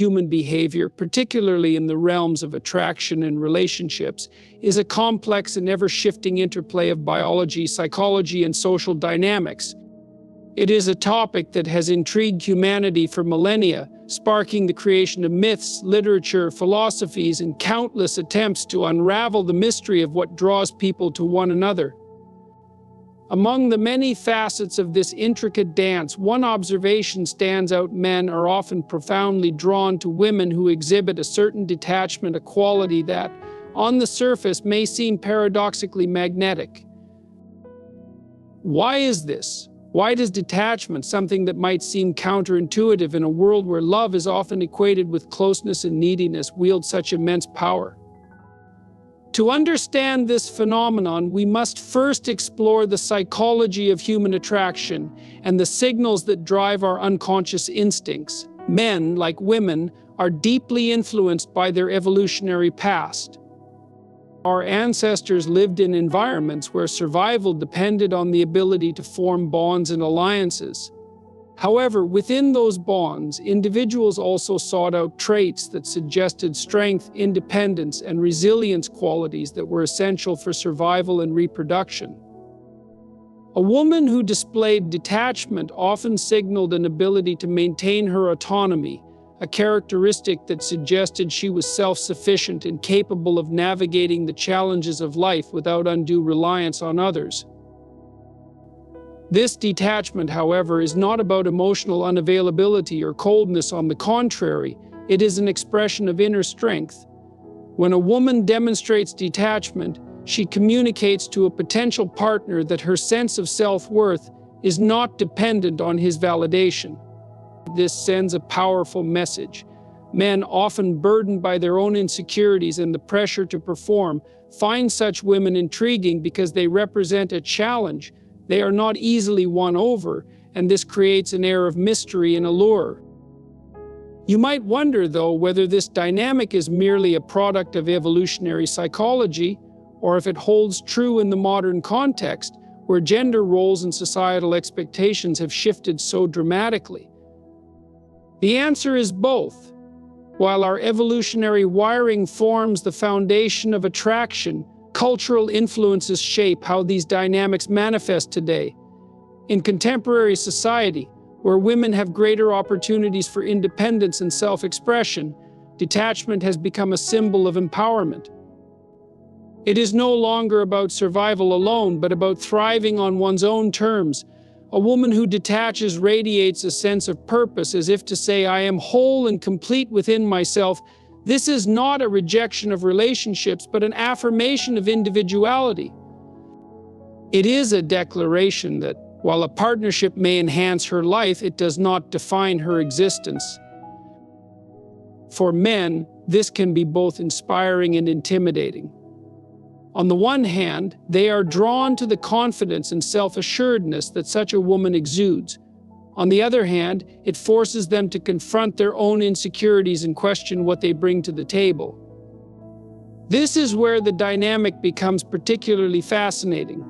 Human behavior, particularly in the realms of attraction and relationships, is a complex and ever-shifting interplay of biology, psychology, and social dynamics. It is a topic that has intrigued humanity for millennia, sparking the creation of myths, literature, philosophies, and countless attempts to unravel the mystery of what draws people to one another. Among the many facets of this intricate dance, one observation stands out: men are often profoundly drawn to women who exhibit a certain detachment, a quality that, on the surface, may seem paradoxically magnetic. Why is this? Why does detachment, something that might seem counterintuitive in a world where love is often equated with closeness and neediness, wield such immense power? To understand this phenomenon, we must first explore the psychology of human attraction and the signals that drive our unconscious instincts. Men, like women, are deeply influenced by their evolutionary past. Our ancestors lived in environments where survival depended on the ability to form bonds and alliances. However, within those bonds, individuals also sought out traits that suggested strength, independence, and resilience, qualities that were essential for survival and reproduction. A woman who displayed detachment often signaled an ability to maintain her autonomy, a characteristic that suggested she was self-sufficient and capable of navigating the challenges of life without undue reliance on others. This detachment, however, is not about emotional unavailability or coldness. On the contrary, it is an expression of inner strength. When a woman demonstrates detachment, she communicates to a potential partner that her sense of self-worth is not dependent on his validation. This sends a powerful message. Men, often burdened by their own insecurities and the pressure to perform, find such women intriguing because they represent a challenge. They are not easily won over, and this creates an air of mystery and allure. You might wonder, though, whether this dynamic is merely a product of evolutionary psychology, or if it holds true in the modern context, where gender roles and societal expectations have shifted so dramatically. The answer is both. While our evolutionary wiring forms the foundation of attraction, cultural influences shape how these dynamics manifest today. In contemporary society, where women have greater opportunities for independence and self-expression, detachment has become a symbol of empowerment. It is no longer about survival alone, but about thriving on one's own terms. A woman who detaches radiates a sense of purpose, as if to say, "I am whole and complete within myself." This is not a rejection of relationships, but an affirmation of individuality. It is a declaration that, while a partnership may enhance her life, it does not define her existence. For men, this can be both inspiring and intimidating. On the one hand, they are drawn to the confidence and self-assuredness that such a woman exudes. On the other hand, it forces them to confront their own insecurities and question what they bring to the table. This is where the dynamic becomes particularly fascinating.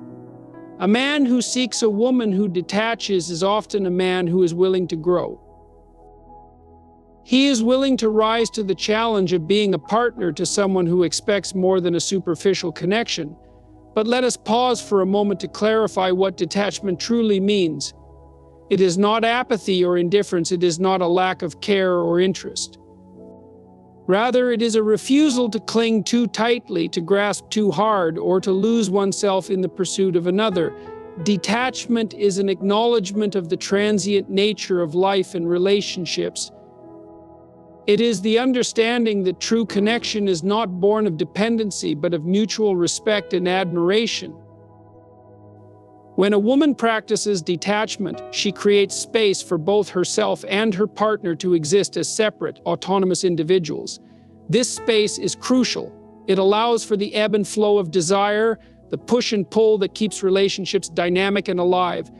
A man who seeks a woman who detaches is often a man who is willing to grow. He is willing to rise to the challenge of being a partner to someone who expects more than a superficial connection. But let us pause for a moment to clarify what detachment truly means. It is not apathy or indifference. It is not a lack of care or interest. Rather, it is a refusal to cling too tightly, to grasp too hard, or to lose oneself in the pursuit of another. Detachment is an acknowledgement of the transient nature of life and relationships. It is the understanding that true connection is not born of dependency, but of mutual respect and admiration. When a woman practices detachment, she creates space for both herself and her partner to exist as separate, autonomous individuals. This space is crucial. It allows for the ebb and flow of desire, the push and pull that keeps relationships dynamic and alive.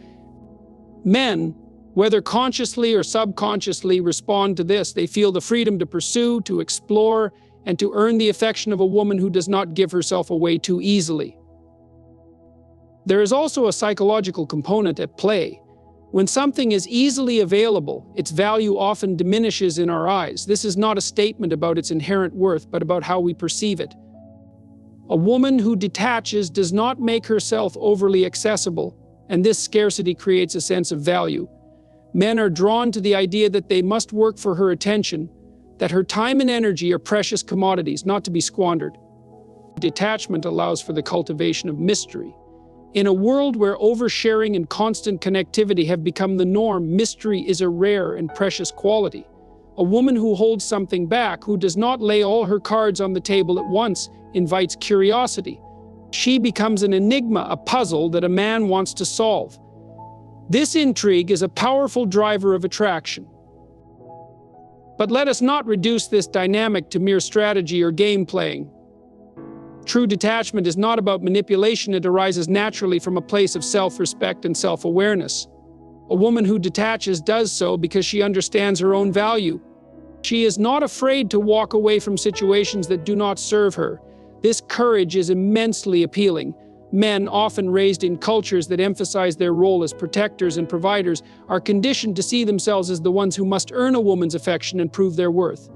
Men, whether consciously or subconsciously, respond to this. They feel the freedom to pursue, to explore, and to earn the affection of a woman who does not give herself away too easily. There is also a psychological component at play. When something is easily available, its value often diminishes in our eyes. This is not a statement about its inherent worth, but about how we perceive it. A woman who detaches does not make herself overly accessible, and this scarcity creates a sense of value. Men are drawn to the idea that they must work for her attention, that her time and energy are precious commodities, not to be squandered. Detachment allows for the cultivation of mystery. In a world where oversharing and constant connectivity have become the norm, mystery is a rare and precious quality. A woman who holds something back, who does not lay all her cards on the table at once, invites curiosity. She becomes an enigma, a puzzle that a man wants to solve. This intrigue is a powerful driver of attraction. But let us not reduce this dynamic to mere strategy or game playing. True detachment is not about manipulation. It arises naturally from a place of self-respect and self-awareness. A woman who detaches does so because she understands her own value. She is not afraid to walk away from situations that do not serve her. This courage is immensely appealing. Men, often raised in cultures that emphasize their role as protectors and providers, are conditioned to see themselves as the ones who must earn a woman's affection and prove their worth.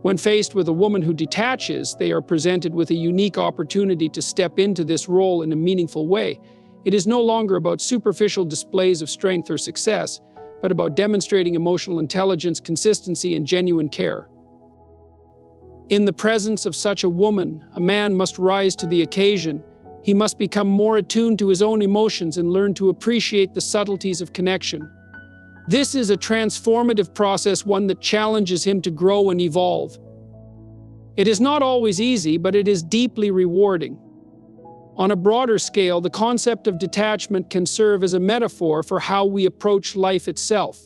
When faced with a woman who detaches, they are presented with a unique opportunity to step into this role in a meaningful way. It is no longer about superficial displays of strength or success, but about demonstrating emotional intelligence, consistency, and genuine care. In the presence of such a woman, a man must rise to the occasion. He must become more attuned to his own emotions and learn to appreciate the subtleties of connection. This is a transformative process, one that challenges him to grow and evolve. It is not always easy, but it is deeply rewarding. On a broader scale, the concept of detachment can serve as a metaphor for how we approach life itself.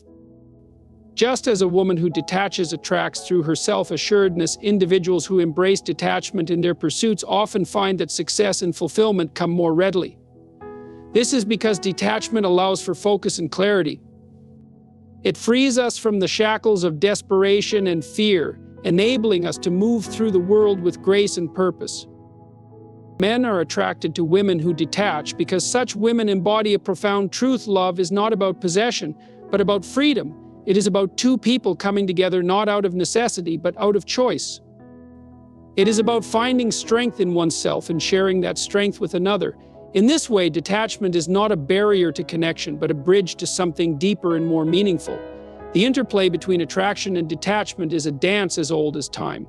Just as a woman who detaches attracts through her self-assuredness, individuals who embrace detachment in their pursuits often find that success and fulfillment come more readily. This is because detachment allows for focus and clarity. It frees us from the shackles of desperation and fear, enabling us to move through the world with grace and purpose. Men are attracted to women who detach because such women embody a profound truth. Love is not about possession, but about freedom. It is about two people coming together not out of necessity, but out of choice. It is about finding strength in oneself and sharing that strength with another. In this way, detachment is not a barrier to connection, but a bridge to something deeper and more meaningful. The interplay between attraction and detachment is a dance as old as time.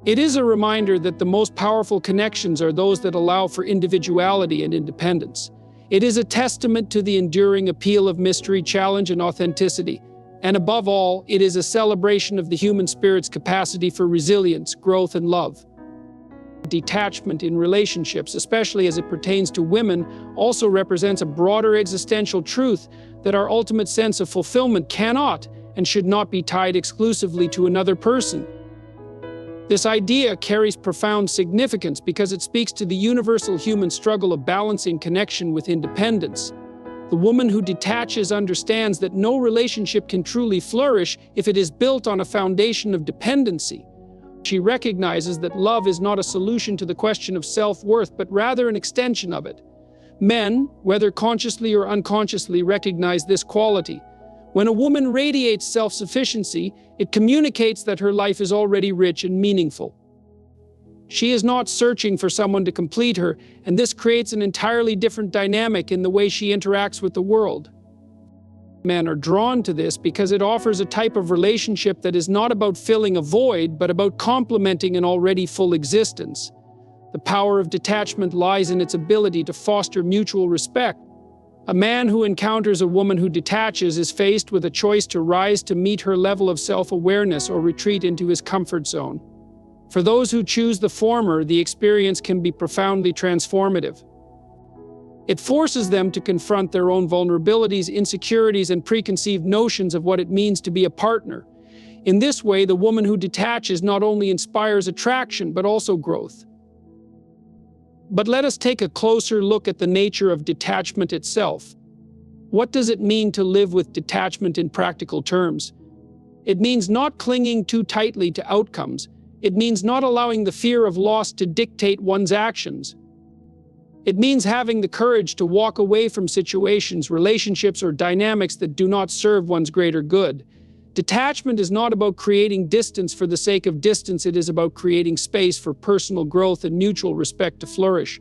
It is a reminder that the most powerful connections are those that allow for individuality and independence. It is a testament to the enduring appeal of mystery, challenge, and authenticity. And above all, it is a celebration of the human spirit's capacity for resilience, growth, and love. Detachment in relationships, especially as it pertains to women, also represents a broader existential truth that our ultimate sense of fulfillment cannot and should not be tied exclusively to another person. This idea carries profound significance because it speaks to the universal human struggle of balancing connection with independence. The woman who detaches understands that no relationship can truly flourish if it is built on a foundation of dependency. She recognizes that love is not a solution to the question of self-worth, but rather an extension of it. Men, whether consciously or unconsciously, recognize this quality. When a woman radiates self-sufficiency, it communicates that her life is already rich and meaningful. She is not searching for someone to complete her, and this creates an entirely different dynamic in the way she interacts with the world. Men are drawn to this because it offers a type of relationship that is not about filling a void, but about complementing an already full existence. The power of detachment lies in its ability to foster mutual respect. A man who encounters a woman who detaches is faced with a choice to rise to meet her level of self-awareness or retreat into his comfort zone. For those who choose the former, the experience can be profoundly transformative. It forces them to confront their own vulnerabilities, insecurities, and preconceived notions of what it means to be a partner. In this way, the woman who detaches not only inspires attraction, but also growth. But let us take a closer look at the nature of detachment itself. What does it mean to live with detachment in practical terms? It means not clinging too tightly to outcomes. It means not allowing the fear of loss to dictate one's actions. It means having the courage to walk away from situations, relationships, or dynamics that do not serve one's greater good. Detachment is not about creating distance for the sake of distance, it is about creating space for personal growth and mutual respect to flourish.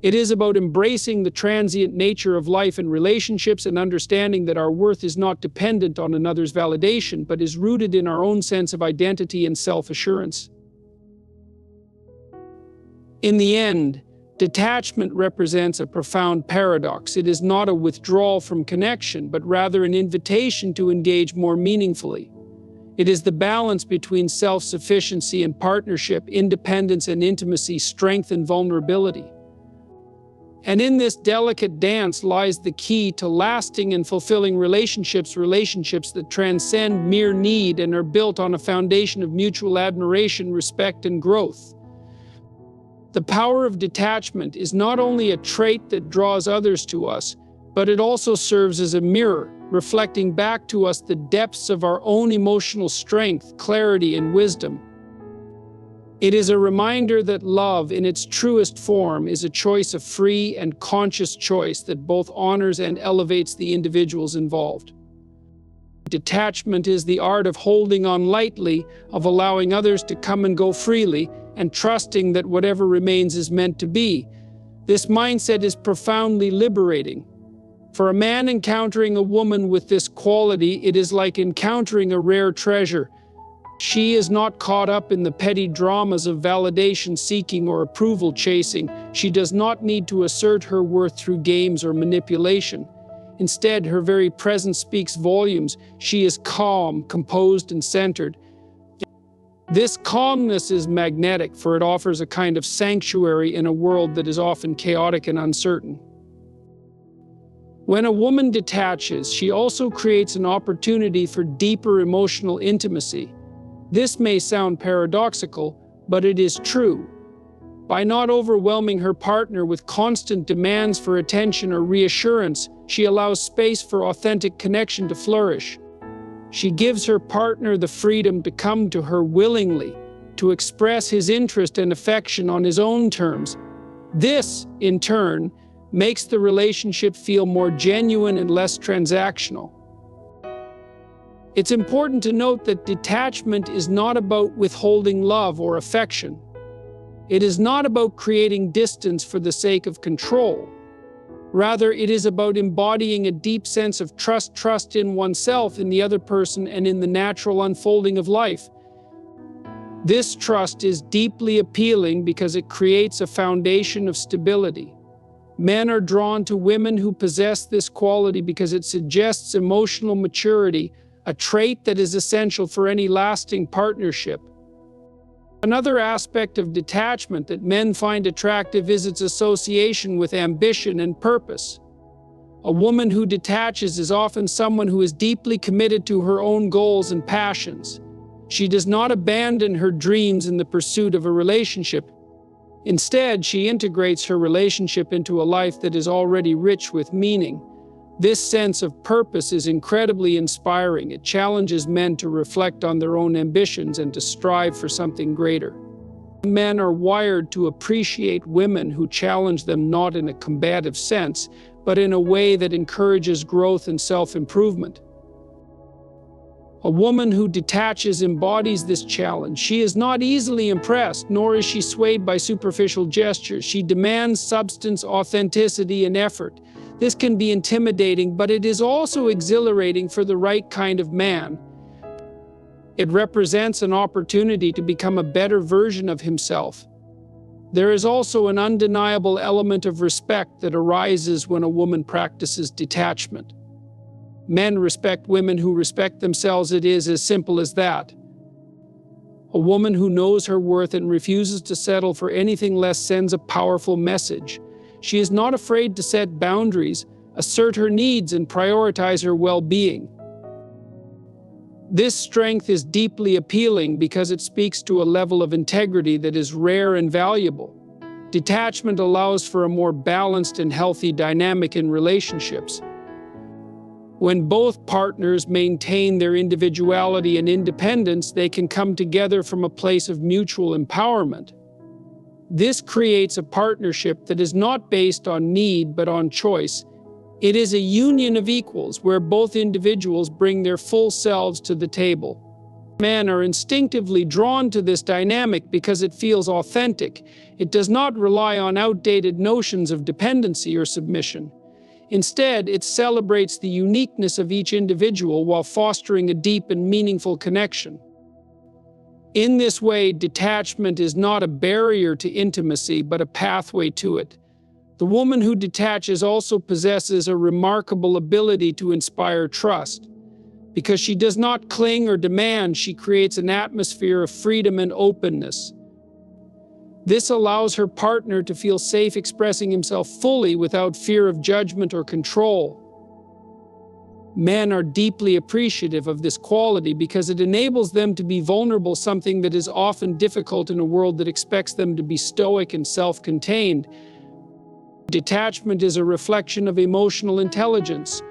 It is about embracing the transient nature of life and relationships and understanding that our worth is not dependent on another's validation, but is rooted in our own sense of identity and self-assurance. In the end, detachment represents a profound paradox. It is not a withdrawal from connection, but rather an invitation to engage more meaningfully. It is the balance between self-sufficiency and partnership, independence and intimacy, strength and vulnerability. And in this delicate dance lies the key to lasting and fulfilling relationships that transcend mere need and are built on a foundation of mutual admiration, respect, and growth. The power of detachment is not only a trait that draws others to us, but it also serves as a mirror, reflecting back to us the depths of our own emotional strength, clarity, and wisdom. It is a reminder that love, in its truest form, is a choice of free and conscious choice that both honors and elevates the individuals involved. Detachment is the art of holding on lightly, of allowing others to come and go freely, and trusting that whatever remains is meant to be. This mindset is profoundly liberating. For a man encountering a woman with this quality, it is like encountering a rare treasure. She is not caught up in the petty dramas of validation seeking or approval chasing. She does not need to assert her worth through games or manipulation. Instead, her very presence speaks volumes. She is calm, composed, and centered. This calmness is magnetic, for it offers a kind of sanctuary in a world that is often chaotic and uncertain. When a woman detaches, she also creates an opportunity for deeper emotional intimacy. This may sound paradoxical, but it is true. By not overwhelming her partner with constant demands for attention or reassurance, she allows space for authentic connection to flourish. She gives her partner the freedom to come to her willingly, to express his interest and affection on his own terms. This, in turn, makes the relationship feel more genuine and less transactional. It's important to note that detachment is not about withholding love or affection. It is not about creating distance for the sake of control. Rather, it is about embodying a deep sense of trust in oneself, in the other person, and in the natural unfolding of life. This trust is deeply appealing because it creates a foundation of stability. Men are drawn to women who possess this quality because it suggests emotional maturity, a trait that is essential for any lasting partnership. Another aspect of detachment that men find attractive is its association with ambition and purpose. A woman who detaches is often someone who is deeply committed to her own goals and passions. She does not abandon her dreams in the pursuit of a relationship. Instead, she integrates her relationship into a life that is already rich with meaning. This sense of purpose is incredibly inspiring. It challenges men to reflect on their own ambitions and to strive for something greater. Men are wired to appreciate women who challenge them not in a combative sense, but in a way that encourages growth and self-improvement. A woman who detaches embodies this challenge. She is not easily impressed, nor is she swayed by superficial gestures. She demands substance, authenticity, and effort. This can be intimidating, but it is also exhilarating for the right kind of man. It represents an opportunity to become a better version of himself. There is also an undeniable element of respect that arises when a woman practices detachment. Men respect women who respect themselves. It is as simple as that. A woman who knows her worth and refuses to settle for anything less sends a powerful message. She is not afraid to set boundaries, assert her needs, and prioritize her well-being. This strength is deeply appealing because it speaks to a level of integrity that is rare and valuable. Detachment allows for a more balanced and healthy dynamic in relationships. When both partners maintain their individuality and independence, they can come together from a place of mutual empowerment. This creates a partnership that is not based on need but on choice. It is a union of equals where both individuals bring their full selves to the table. Men are instinctively drawn to this dynamic because it feels authentic. It does not rely on outdated notions of dependency or submission. Instead, it celebrates the uniqueness of each individual while fostering a deep and meaningful connection. In this way, detachment is not a barrier to intimacy, but a pathway to it. The woman who detaches also possesses a remarkable ability to inspire trust. Because she does not cling or demand, she creates an atmosphere of freedom and openness. This allows her partner to feel safe expressing himself fully without fear of judgment or control. Men are deeply appreciative of this quality because it enables them to be vulnerable, something that is often difficult in a world that expects them to be stoic and self-contained. Detachment is a reflection of emotional intelligence.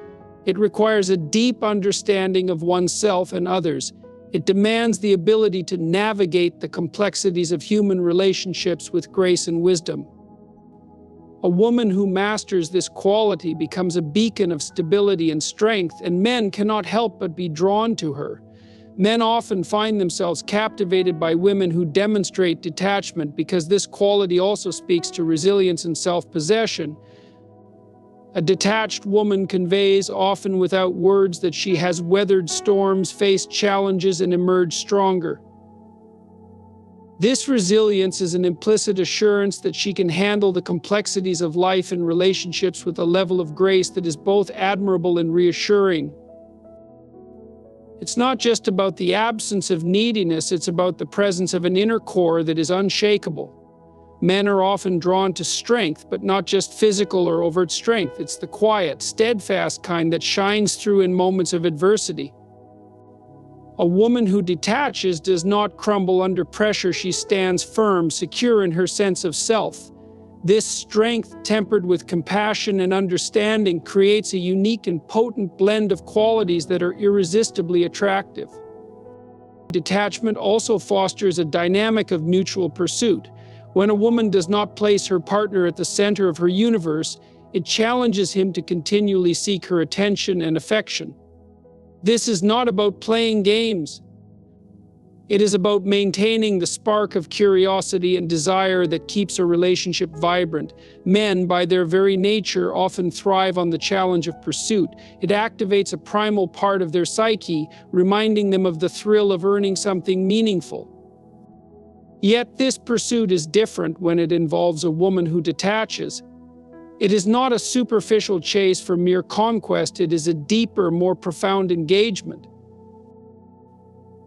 It requires a deep understanding of oneself and others. It demands the ability to navigate the complexities of human relationships with grace and wisdom. A woman who masters this quality becomes a beacon of stability and strength, and men cannot help but be drawn to her. Men often find themselves captivated by women who demonstrate detachment because this quality also speaks to resilience and self-possession. A detached woman conveys, often without words, that she has weathered storms, faced challenges, and emerged stronger. This resilience is an implicit assurance that she can handle the complexities of life and relationships with a level of grace that is both admirable and reassuring. It's not just about the absence of neediness, it's about the presence of an inner core that is unshakable. Men are often drawn to strength, but not just physical or overt strength. It's the quiet, steadfast kind that shines through in moments of adversity. A woman who detaches does not crumble under pressure. She stands firm, secure in her sense of self. This strength, tempered with compassion and understanding, creates a unique and potent blend of qualities that are irresistibly attractive. Detachment also fosters a dynamic of mutual pursuit. When a woman does not place her partner at the center of her universe, it challenges him to continually seek her attention and affection. This is not about playing games. It is about maintaining the spark of curiosity and desire that keeps a relationship vibrant. Men, by their very nature, often thrive on the challenge of pursuit. It activates a primal part of their psyche, reminding them of the thrill of earning something meaningful. Yet this pursuit is different when it involves a woman who detaches. It is not a superficial chase for mere conquest, it is a deeper, more profound engagement.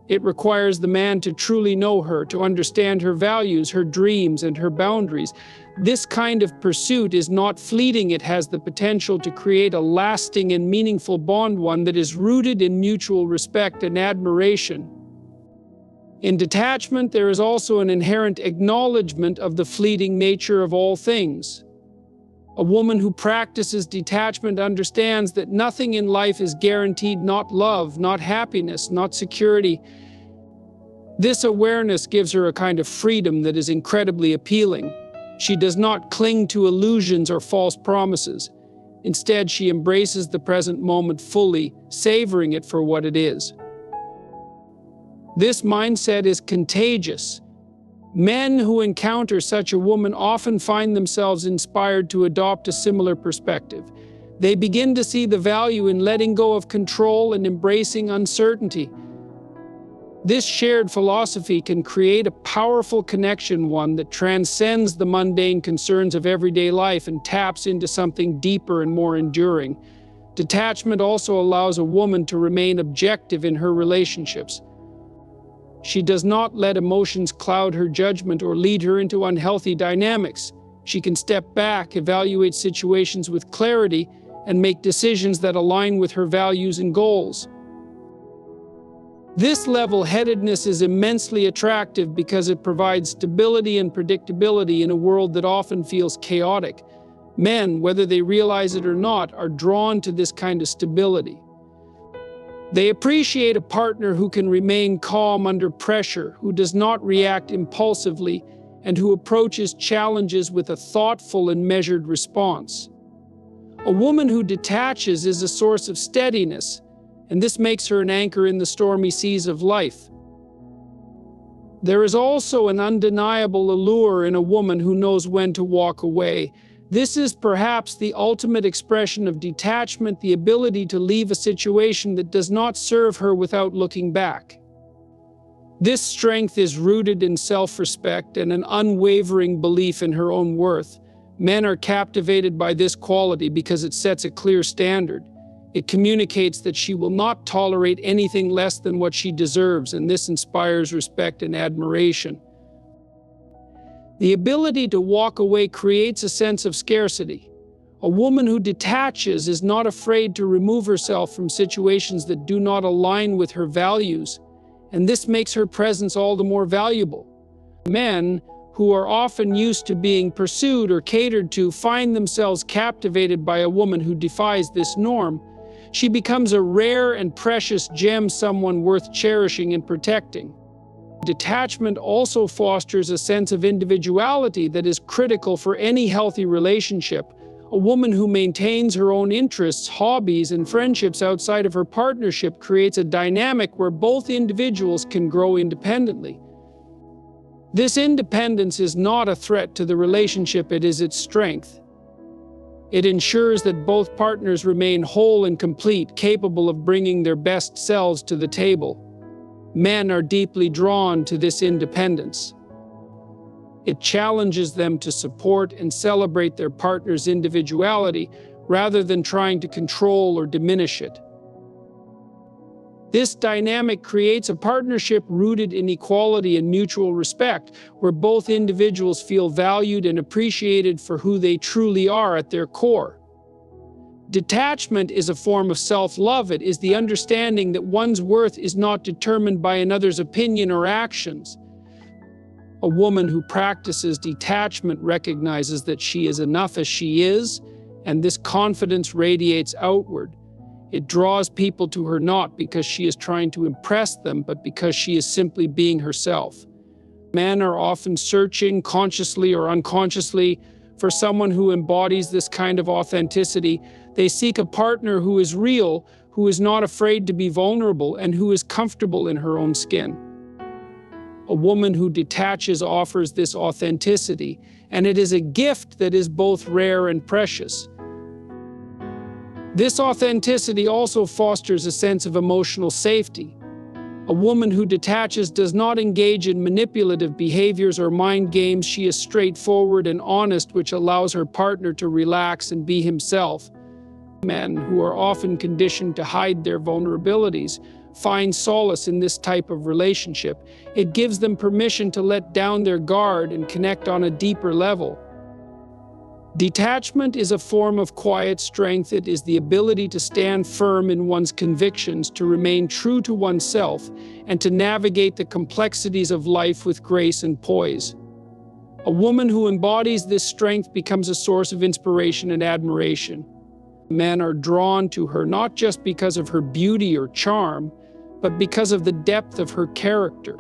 It requires the man to truly know her, to understand her values, her dreams, and her boundaries. This kind of pursuit is not fleeting, it has the potential to create a lasting and meaningful bond, one that is rooted in mutual respect and admiration. In detachment, there is also an inherent acknowledgement of the fleeting nature of all things. A woman who practices detachment understands that nothing in life is guaranteed, not love, not happiness, not security. This awareness gives her a kind of freedom that is incredibly appealing. She does not cling to illusions or false promises. Instead, she embraces the present moment fully, savoring it for what it is. This mindset is contagious. Men who encounter such a woman often find themselves inspired to adopt a similar perspective. They begin to see the value in letting go of control and embracing uncertainty. This shared philosophy can create a powerful connection, one that transcends the mundane concerns of everyday life and taps into something deeper and more enduring. Detachment also allows a woman to remain objective in her relationships. She does not let emotions cloud her judgment or lead her into unhealthy dynamics. She can step back, evaluate situations with clarity, and make decisions that align with her values and goals. This level-headedness is immensely attractive because it provides stability and predictability in a world that often feels chaotic. Men, whether they realize it or not, are drawn to this kind of stability. They appreciate a partner who can remain calm under pressure, who does not react impulsively, and who approaches challenges with a thoughtful and measured response. A woman who detaches is a source of steadiness, and this makes her an anchor in the stormy seas of life. There is also an undeniable allure in a woman who knows when to walk away. This is perhaps the ultimate expression of detachment, the ability to leave a situation that does not serve her without looking back. This strength is rooted in self-respect and an unwavering belief in her own worth. Men are captivated by this quality because it sets a clear standard. It communicates that she will not tolerate anything less than what she deserves, and this inspires respect and admiration. The ability to walk away creates a sense of scarcity. A woman who detaches is not afraid to remove herself from situations that do not align with her values, and this makes her presence all the more valuable. Men, who are often used to being pursued or catered to, find themselves captivated by a woman who defies this norm. She becomes a rare and precious gem, someone worth cherishing and protecting. Detachment also fosters a sense of individuality that is critical for any healthy relationship. A woman who maintains her own interests, hobbies, and friendships outside of her partnership creates a dynamic where both individuals can grow independently. This independence is not a threat to the relationship, it is its strength. It ensures that both partners remain whole and complete, capable of bringing their best selves to the table. Men are deeply drawn to this independence. It challenges them to support and celebrate their partner's individuality rather than trying to control or diminish it. This dynamic creates a partnership rooted in equality and mutual respect, where both individuals feel valued and appreciated for who they truly are at their core. Detachment is a form of self-love. It is the understanding that one's worth is not determined by another's opinion or actions. A woman who practices detachment recognizes that she is enough as she is, and this confidence radiates outward. It draws people to her not because she is trying to impress them, but because she is simply being herself. Men are often searching, consciously or unconsciously, for someone who embodies this kind of authenticity. They seek a partner who is real, who is not afraid to be vulnerable, and who is comfortable in her own skin. A woman who detaches offers this authenticity, and it is a gift that is both rare and precious. This authenticity also fosters a sense of emotional safety. A woman who detaches does not engage in manipulative behaviors or mind games. She is straightforward and honest, which allows her partner to relax and be himself. Men, who are often conditioned to hide their vulnerabilities, find solace in this type of relationship. It gives them permission to let down their guard and connect on a deeper level. Detachment is a form of quiet strength. It is the ability to stand firm in one's convictions, to remain true to oneself, and to navigate the complexities of life with grace and poise. A woman who embodies this strength becomes a source of inspiration and admiration. Men are drawn to her not just because of her beauty or charm, but because of the depth of her character.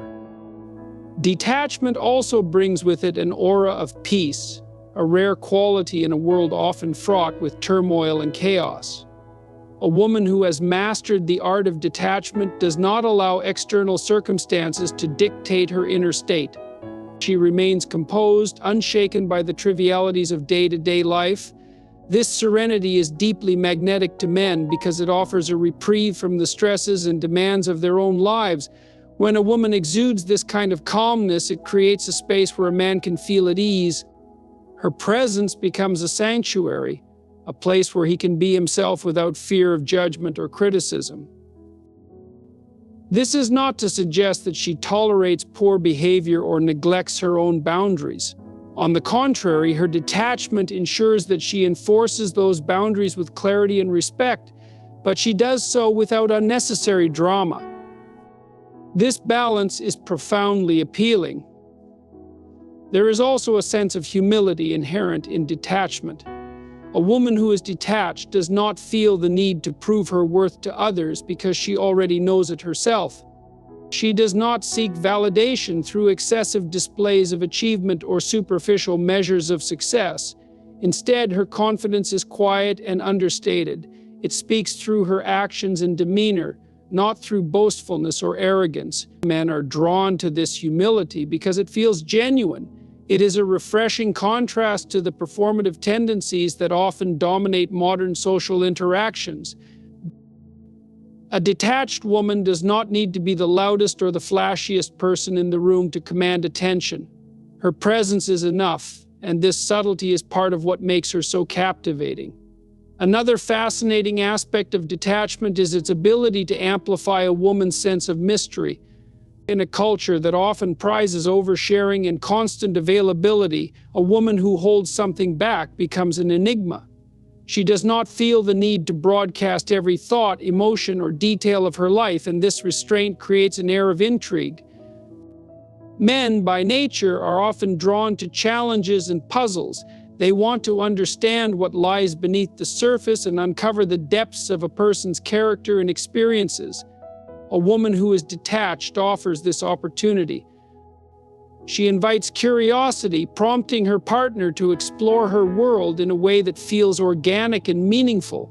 Detachment also brings with it an aura of peace, a rare quality in a world often fraught with turmoil and chaos. A woman who has mastered the art of detachment does not allow external circumstances to dictate her inner state. She remains composed, unshaken by the trivialities of day-to-day life. This serenity is deeply magnetic to men because it offers a reprieve from the stresses and demands of their own lives. When a woman exudes this kind of calmness, it creates a space where a man can feel at ease. Her presence becomes a sanctuary, a place where he can be himself without fear of judgment or criticism. This is not to suggest that she tolerates poor behavior or neglects her own boundaries. On the contrary, her detachment ensures that she enforces those boundaries with clarity and respect, but she does so without unnecessary drama. This balance is profoundly appealing. There is also a sense of humility inherent in detachment. A woman who is detached does not feel the need to prove her worth to others because she already knows it herself. She does not seek validation through excessive displays of achievement or superficial measures of success. Instead, her confidence is quiet and understated. It speaks through her actions and demeanor, not through boastfulness or arrogance. Men are drawn to this humility because it feels genuine. It is a refreshing contrast to the performative tendencies that often dominate modern social interactions. A detached woman does not need to be the loudest or the flashiest person in the room to command attention. Her presence is enough, and this subtlety is part of what makes her so captivating. Another fascinating aspect of detachment is its ability to amplify a woman's sense of mystery. In a culture that often prizes oversharing and constant availability, a woman who holds something back becomes an enigma. She does not feel the need to broadcast every thought, emotion, or detail of her life, and this restraint creates an air of intrigue. Men, by nature, are often drawn to challenges and puzzles. They want to understand what lies beneath the surface and uncover the depths of a person's character and experiences. A woman who is detached offers this opportunity. She invites curiosity, prompting her partner to explore her world in a way that feels organic and meaningful.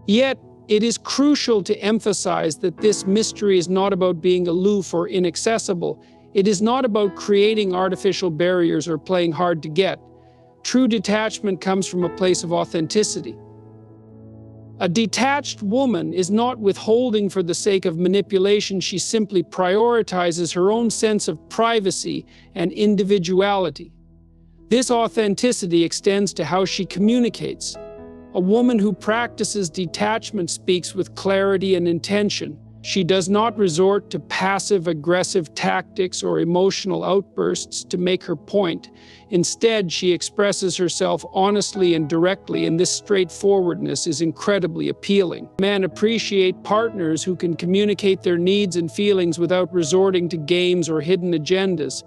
Yet, it is crucial to emphasize that this mystery is not about being aloof or inaccessible. It is not about creating artificial barriers or playing hard to get. True detachment comes from a place of authenticity. A detached woman is not withholding for the sake of manipulation. She simply prioritizes her own sense of privacy and individuality. This authenticity extends to how she communicates. A woman who practices detachment speaks with clarity and intention. She does not resort to passive-aggressive tactics or emotional outbursts to make her point. Instead, she expresses herself honestly and directly, and this straightforwardness is incredibly appealing. Men appreciate partners who can communicate their needs and feelings without resorting to games or hidden agendas.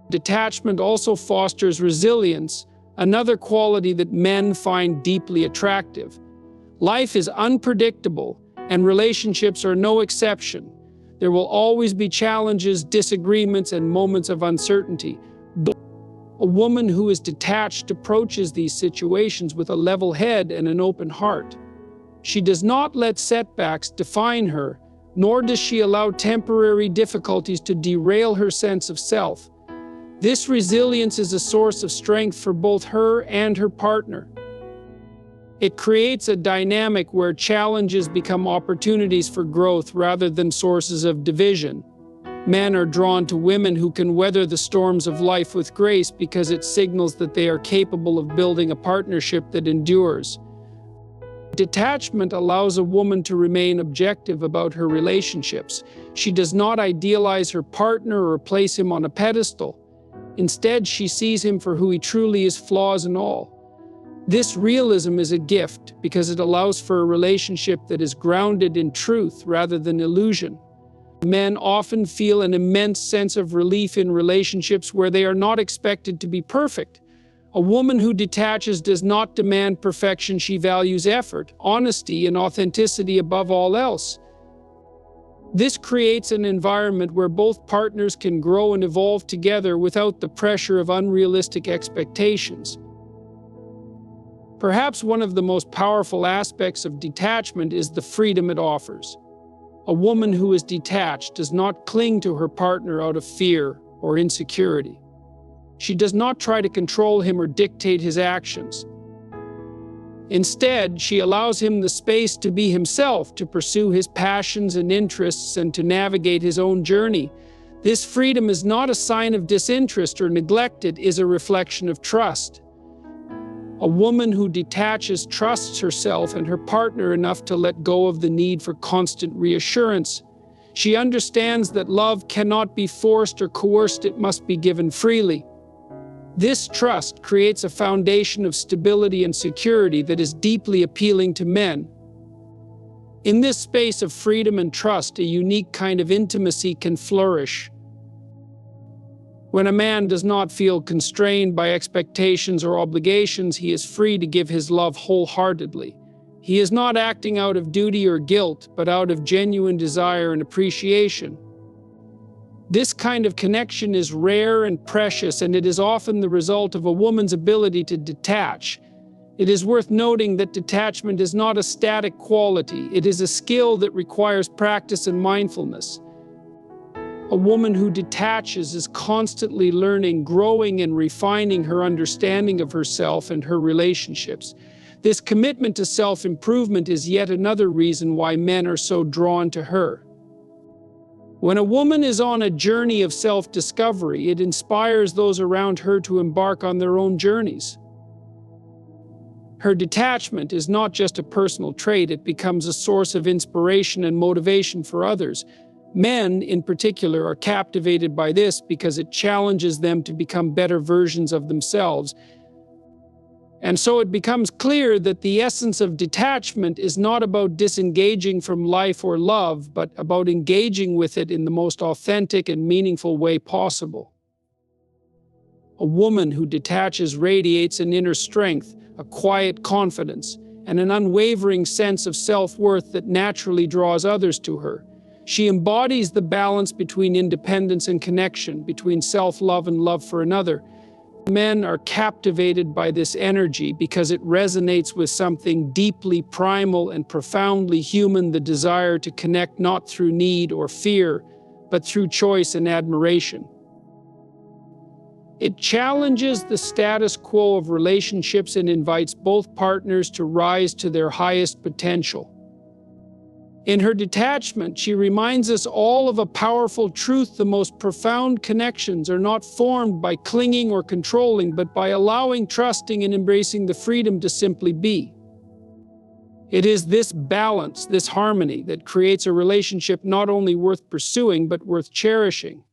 Detachment also fosters resilience, another quality that men find deeply attractive. Life is unpredictable, and relationships are no exception. There will always be challenges, disagreements, and moments of uncertainty. But a woman who is detached approaches these situations with a level head and an open heart. She does not let setbacks define her, nor does she allow temporary difficulties to derail her sense of self. This resilience is a source of strength for both her and her partner. It creates a dynamic where challenges become opportunities for growth rather than sources of division. Men are drawn to women who can weather the storms of life with grace because it signals that they are capable of building a partnership that endures. Detachment allows a woman to remain objective about her relationships. She does not idealize her partner or place him on a pedestal. Instead, she sees him for who he truly is, flaws and all. This realism is a gift because it allows for a relationship that is grounded in truth rather than illusion. Men often feel an immense sense of relief in relationships where they are not expected to be perfect. A woman who detaches does not demand perfection. She values effort, honesty, and authenticity above all else. This creates an environment where both partners can grow and evolve together without the pressure of unrealistic expectations. Perhaps one of the most powerful aspects of detachment is the freedom it offers. A woman who is detached does not cling to her partner out of fear or insecurity. She does not try to control him or dictate his actions. Instead, she allows him the space to be himself, to pursue his passions and interests, and to navigate his own journey. This freedom is not a sign of disinterest or neglect, it is a reflection of trust. A woman who detaches trusts herself and her partner enough to let go of the need for constant reassurance. She understands that love cannot be forced or coerced, it must be given freely. This trust creates a foundation of stability and security that is deeply appealing to men. In this space of freedom and trust, a unique kind of intimacy can flourish. When a man does not feel constrained by expectations or obligations, he is free to give his love wholeheartedly. He is not acting out of duty or guilt, but out of genuine desire and appreciation. This kind of connection is rare and precious, and it is often the result of a woman's ability to detach. It is worth noting that detachment is not a static quality. It is a skill that requires practice and mindfulness. A woman who detaches is constantly learning, growing, and refining her understanding of herself and her relationships. This commitment to self-improvement is yet another reason why men are so drawn to her. When a woman is on a journey of self-discovery, it inspires those around her to embark on their own journeys. Her detachment is not just a personal trait, it becomes a source of inspiration and motivation for others. Men, in particular, are captivated by this because it challenges them to become better versions of themselves. And so it becomes clear that the essence of detachment is not about disengaging from life or love, but about engaging with it in the most authentic and meaningful way possible. A woman who detaches radiates an inner strength, a quiet confidence, and an unwavering sense of self-worth that naturally draws others to her. She embodies the balance between independence and connection, between self-love and love for another. Men are captivated by this energy because it resonates with something deeply primal and profoundly human, the desire to connect not through need or fear, but through choice and admiration. It challenges the status quo of relationships and invites both partners to rise to their highest potential. In her detachment, she reminds us all of a powerful truth: the most profound connections are not formed by clinging or controlling, but by allowing, trusting, and embracing the freedom to simply be. It is this balance, this harmony, that creates a relationship not only worth pursuing, but worth cherishing.